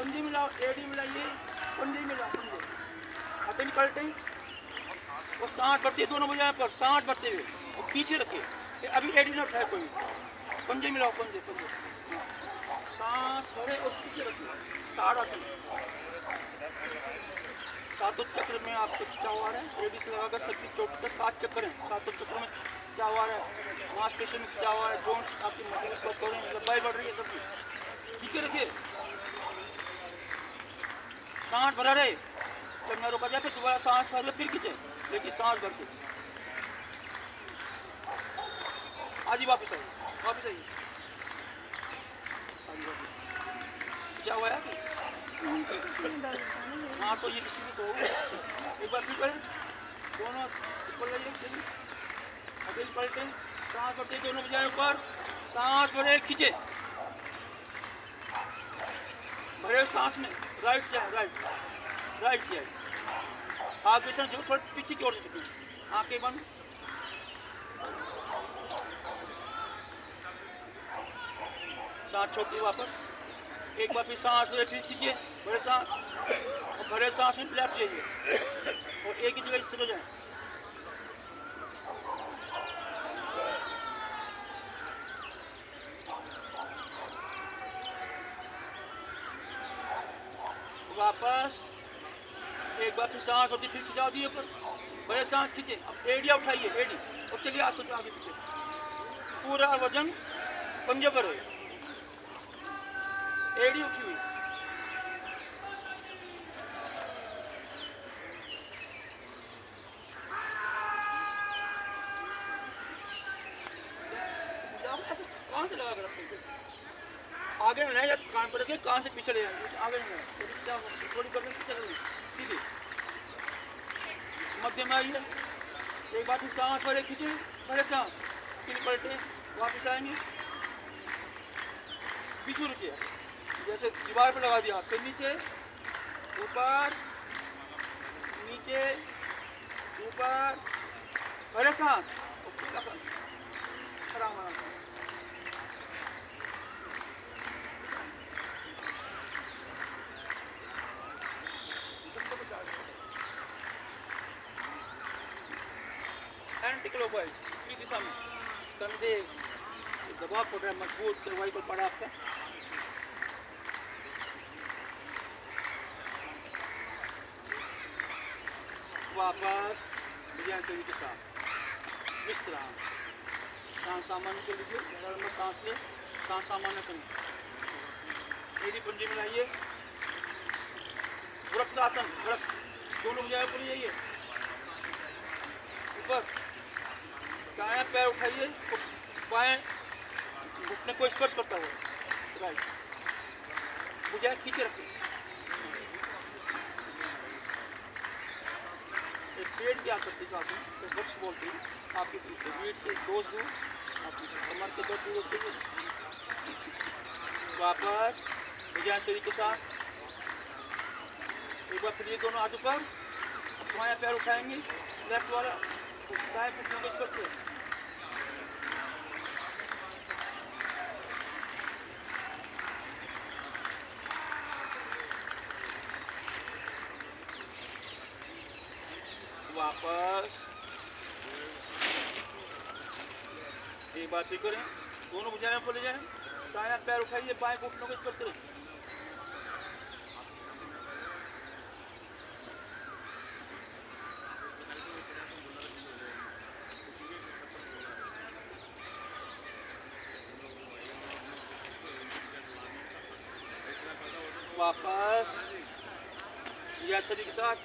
पंजे मिलाओ, एडी मिलाइए, पंजे मिलाओ, पंजे हथेली पलटे और सांस भरती है दोनों भुजाएं पर, सांस भरते हुए और पीछे रखिए। अभी एडी ना उठाए कोई, पंजे मिलाओ, पंजे पंजे, सांस भरे और पीछे रखिए। ताड़ासन, सातों चक्र में आपको खिंचाव आ रहा है। एडी से लगाकर सभी चोट तक 7 चक्कर हैं, सातों चक्रों में खिंचाव आ रहा है, मांसपेशियों में खिंचाव आ रहा है, जोन्स आपकी मसल स्वस्थ हो रहे हैं, लंबाई बढ़ रही है सबकी। पीछे रखिए, सांस भरा रहे, जब मैं रोका जाए फिर दोबारा सांस भर के फिर खींचे, लेकिन सांस भर के आज ही वापस आइए, वापस आइए, क्या हुआ है? हाँ तो ये इसीलिए तो एक बार फिर करें, दोनों ऊपर लाइए, हथेली पलटे, सांस भरते दोनों भुजाएं ऊपर, सांस भरे खींचे, भरे सांस में राइट जाए, राइट राइट जाए, आगे से जो थोड़ी पीछे की ओर से चुकी, आंखें बंद, सांस छोड़ती वापस, एक बार फिर सांस ले फिर खींचिए, भरे सांस और भरे सांस में लेट जाइए और एक ही जगह स्थिर हो जाए। वापस एक बार फिर सांस होती फिर खिंचाव दिए ऊपर, भरे सांस खींचे, अब एडिया उठाइए, एडी और चलिए आंसू पे आगे पीछे, पूरा वजन पंजे पर हो, एडी उठी हुई, कहाँ से लगा कर रखते आगे नहीं जाते, कान पर रखिए, कान से पीछे ले जाएंगे, आगे नहीं, थोड़ी कर पीछे रखिए, ठीक है। मध्य में आइए, एक बार फिर सांस भरे खींचे, भरे सांस फिर पलटे, वापस आएंगे, पीछे रुकिए, जैसे दीवार पर लगा दिया, फिर नीचे ऊपर नीचे ऊपर, भरे सांस आराम आराम, एंटीक्लॉकवाइज की दिशा में, कंधे दबाव पड़ रहा है, मजबूत सर्वाइकल पड़ा आपका, वापस भुजाएं शरीर के साथ, विश्राम, सांस सामान्य कर लीजिए, ज़्यादा लंबा सांस ले, सांस सामान्य करें, मेरी पंजे मिलाइए, वृक्ष आसन, वृक्ष, दोनों भुजाएं ऊपर जाइए, ऊपर, दायां पैर उठाइए, बाएं घुटने को स्पर्श करता हुआ, राइट, भुजाएं खींचे रखिए, पेट की आकृति का आसन, वृक्ष बोलते हैं, आपकी पेट से डोज दूर, आपकी कमर के दर्द दूर होते हैं, वापस भुजाएं शरीर के साथ, एक बार फिर ये दोनों हाथ ऊपर, बायां पैर उठाएंगे, लेफ्ट वाला दाएं घुटने को स्पर्श करें, वापस एक बार फिर करें, दोनों भुजाएं ऊपर ले जाएं, दायां पैर उठाइए, बाएं घुटनों को स्पर्श करें, वापस या शरीर के साथ,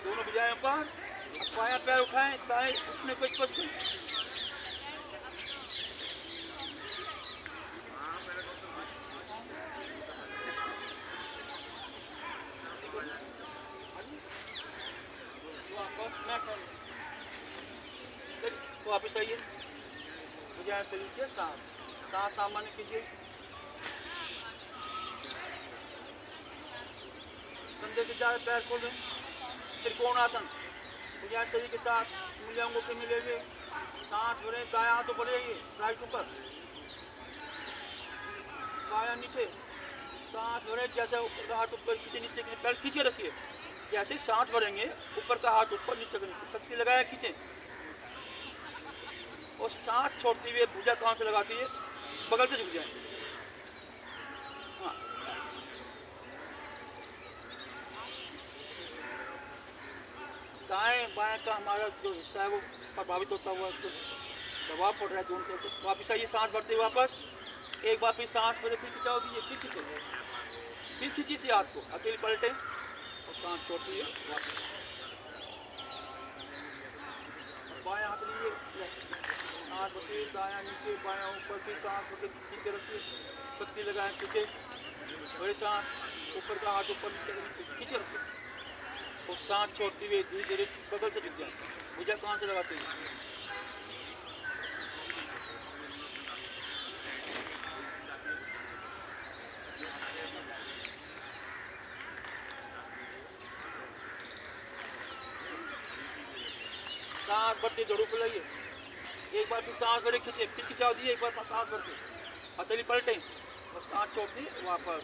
दोनों भुजाएं ऊपर, बायां पैर उठाएं, दाएं घुटने को स्पर्श करें, वापस आइए, भुजाएं शरीर के साथ, सांस सामान्य कीजिए, कंधे से ज़्यादा पैर खोल दें, त्रिकोण आसन, भुजाएं शरीर के साथ, उंगलियां अंगों पे मिलेंगे, सांस भरें, दायां हाथ ऊपर जाइए, राइट ऊपर, बायां नीचे, सांस भरे, जैसे ऊपर का हाथ ऊपर खींचे, नीचे के पैर खींचे रखिए। जैसे सांस भरेंगे ऊपर का हाथ ऊपर, नीचे का नीचे, शक्ति लगाए खींचे और सांस छोड़ते हुए भुजा कान से लगाते हुए बगल से झुक जाए। हाँ, दाएं बाएं का हमारा जो हिस्सा है वो प्रभावित होता हुआ तो दबाव पड़ रहा है दोनों तरफ से। वापिस आइए, सांस भरते हुए वापस, एक बार फिर सांस भरे, फिर खिंचाओ दीजिए, फिर खींचे, फिर खींचिए से हाथ को, अकेले पलटे और सांस छोड़ती है वापस। बाएं हाथ लीजिए, सांस भरते दायां नीचे बायां ऊपर, फिर सांस भरते खींच के रखिए, शक्ति लगाएं खींचे, बड़े सांस ऊपर का हाथ ऊपर, नीचे का नीचे खींचे रखिए और सांस छोड़ते हुए धीरे धीरे बगल से झुक जाए, भुजा कान से लगाते हुए। सांस भरते जड़ों को लाइए, एक बार फिर सांस भरे खींचे, फिर खिंचाव दिए, एक बार सांस भरते हथेली पलटे और सांस छोड़ दिए वापस।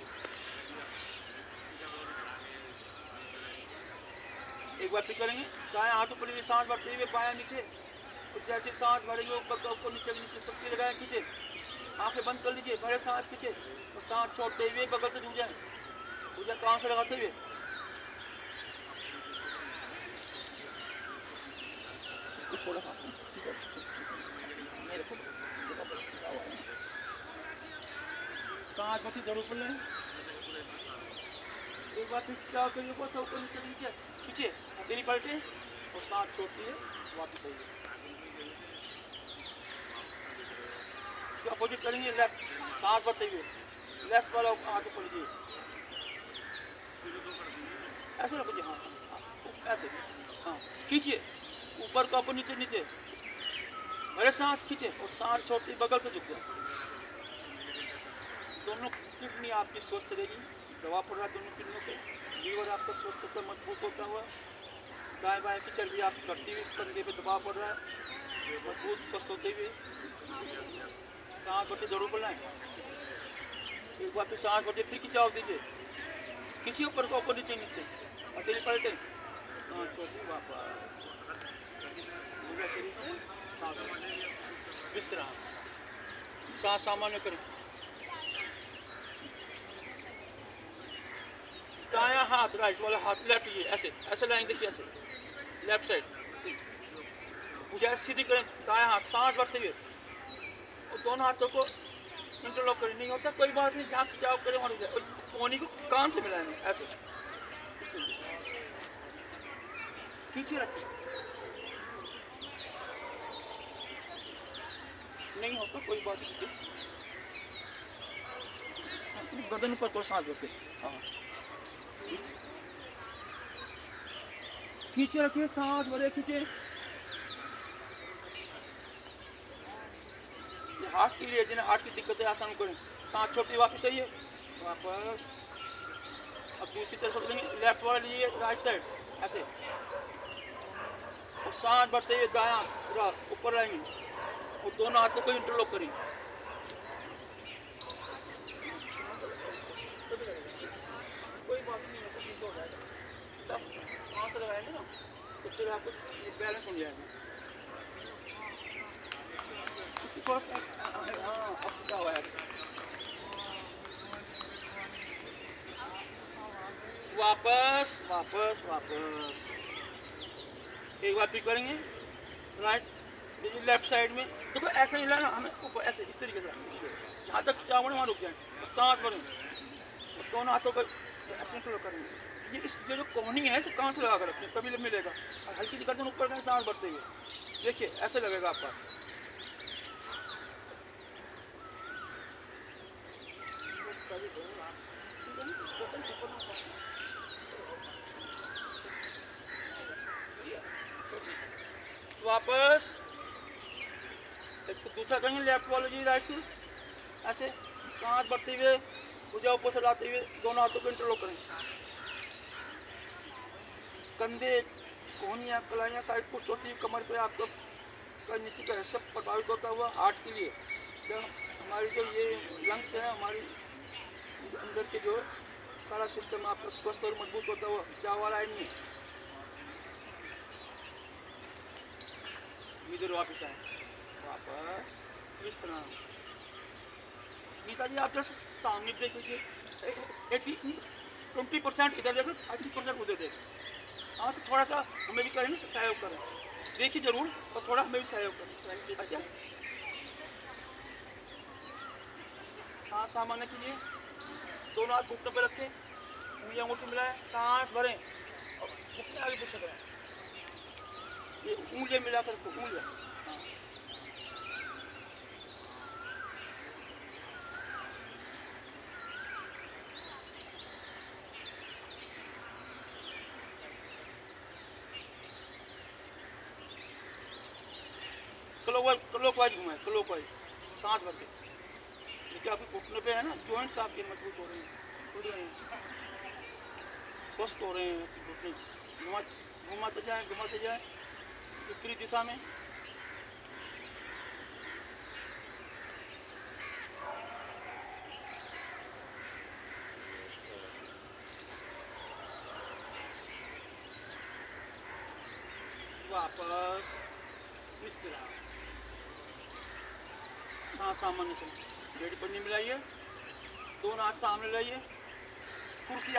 एक बार फिर करेंगे, दाएं हाथ ऊपर लिए सांस भरते हुए बायां नीचे, और जैसे सांस भरेंगे ऊपर का ऊपर, नीचे नीचे, शक्ति लगाए खींचे, आंखें बंद कर लीजिए, भरे सांस खींचे और सांस छोड़ते हुए बगल से झुक जाए, भुजा कान से लगाते हुए। थोड़ा सा सांस भरती जरूर कर लें, एक बार फिर खिंचाव करिए ऊपर ऊपर, नीचे नीचे खींचे, हथेली पलटे और सांस छोड़ती है वापस आइए। इसके अपोजिट करेंगे, लेफ्ट, सांस भरते हुए लेफ्ट वाला हाथ ऊपर लीजिए, ऐसे रखिए, हाँ ऐसे, हाँ खींचिए ऊपर का ऊपर, नीचे नीचे, बड़े सांस खींचे और सांस छोड़ती बगल से झुक जाए। दोनों किडनी आपकी स्वस्थ रहेगी, दवा पड़ रहा है दोनों किडनियों पे, लीवर आपका स्वस्थ होता है, मजबूत होता हुआ, दाएं बाएं की चर्बी आपकी घटती हुई, कंधे पे दबाव पड़ रहा है, मजबूत स्वस्थ होते हुए। सांस भरते जरूर बोलना है, एक बार फिर सांस भरते फिर खिंचाव दीजिए, खींचिए ऊपर का ऊपर, नीचे नीचे, अकेले पलटे, सांस छोड़िए वापस, विश्राम, सांस सामान्य करें। दायां हाथ राइट वाला हाथ लेफ्ट, ये ऐसे ऐसे लाएंगे, देखिए ऐसे लेफ्ट साइड, भुजा सीधी करें, दायां हाथ सांस भरते हुए और दोनों हाथों को इंटरलॉक करें, नहीं होता कोई बात नहीं, जहाँ खिंचाव करें वहाँ रुक जाए, और कोहनी को कान से मिलाएंगे ऐसे, पीछे रखें, नहीं होता कोई बात नहीं, गर्दन पर थोड़ा सांस रखें, हाँ खींचे रखिए, सांस भरे खींचे। हार्ट के लिए, जिन्हें हार्ट की दिक्कत है, आसान करें, सांस छोड़ती वापस आइए वापस। अब दूसरी तरफ से देंगे, लेफ्ट वाला लीजिए राइट साइड ऐसे और सांस भरते हुए दायां पूरा ऊपर लाएंगे और दोनों हाथों को इंटरलॉक करें, कोई बात नहीं है, सब हो जाएगा, सब वहाँ से लगाएंगे ना तो फिर आपको बैलेंस हो जाएगा। हाँ अब क्या हुआ है, वापस वापस वापस, एक बार फिर करेंगे, राइट देखिए लेफ्ट साइड में, देखो ऐसा ही लाना हमें ऊपर, ऐसे इस तरीके से जहाँ तक खिंचाव वहाँ रुक जाए और सांस भरें और दोनों हाथों को ऐसे इंटरलॉक करेंगे। ये जो कोहनी है इसे कान से लगा कर रखें, तभी मिलेगा, और हल्की सी गर्दन ऊपर करें, सांस भरते हुए देखिए ऐसे लगेगा आपका। वापस इसको दूसरा करेंगे, लेफ्ट वाला जी राइट से ऐसे सांस भरते हुए भुजा ऊपर से लाते हुए दोनों हाथों को इंटरलॉक करें, कंधे कोहनियाँ कलाइयाँ साइड पुश होती है, कमर पे आपका नीचे का हिस्सा प्रभावित होता हुआ। हार्ट के लिए जब हमारी जो ये लंग्स है, हमारी अंदर के जो सारा सिस्टम आपका स्वस्थ और मजबूत होता है वो खिंचाव वाला है नहीं। इधर वापस आए, वापस विश्राम। नेताजी आप जैसे सामने देख लीजिए, 20% इधर देखो, 80% उधर देखो। हाँ तो थोड़ा सा हमें भी करें ना, सहयोग करें, देखिए जरूर, और थोड़ा हमें भी सहयोग करें। अच्छा सांस सामान्य कीजिए, दोनों हाथ घुटनों पर रखें, उंगलियां अंगूठे मिलाएं, सांस भरें और घुटने आगे पीछे करें। ये उंगलियां मिलाकर रखो, उंगलियां। हाँ क्लॉकवाइज घुमाएं, क्लॉकवाइज, सांस भर के। देखिए आपके घुटने पे है ना, जॉइंट्स आपके मजबूत हो रहे हैं, खुल रहे हैं, स्वस्थ हो रहे हैं आपके घुटने। घुमाते जाए विपरीत दिशा में। वापस विश्राम। सांस सामान्य करें, बेड पर नहीं मिलाइए, दोनों हाथ सामने लाइए, कुर्सी